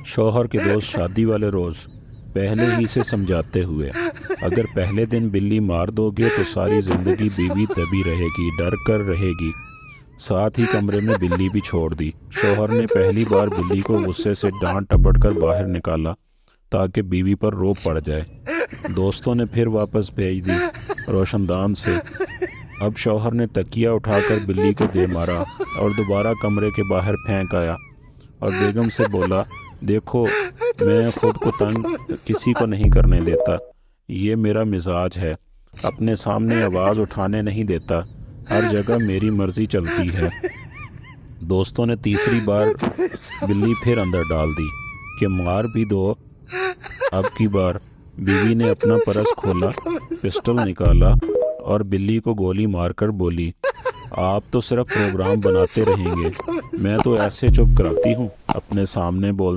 शौहर के दोस्त शादी वाले रोज़ पहले ही से समझाते हुए, अगर पहले दिन बिल्ली मार दोगे तो सारी ज़िंदगी बीवी दबी रहेगी, डर कर रहेगी। साथ ही कमरे में बिल्ली भी छोड़ दी। शौहर ने पहली बार बिल्ली को गुस्से से डांट टपट कर बाहर निकाला ताकि बीवी पर रोब पड़ जाए। दोस्तों ने फिर वापस भेज दी रोशनदान से। अब शौहर ने तकिया उठाकर बिल्ली को दे मारा और दोबारा कमरे के बाहर फेंक आया और बेगम से बोला, देखो मैं खुद को तंग किसी को नहीं करने देता, ये मेरा मिजाज है, अपने सामने आवाज़ उठाने नहीं देता, हर जगह मेरी मर्ज़ी चलती है। दोस्तों ने तीसरी बार बिल्ली फिर अंदर डाल दी कि मार भी दो। अब की बार बीवी ने अपना पर्स खोला, पिस्टल निकाला और बिल्ली को गोली मारकर बोली, आप तो सिर्फ प्रोग्राम बनाते रहेंगे, मैं तो ऐसे चुप कराती हूँ, अपने सामने बोल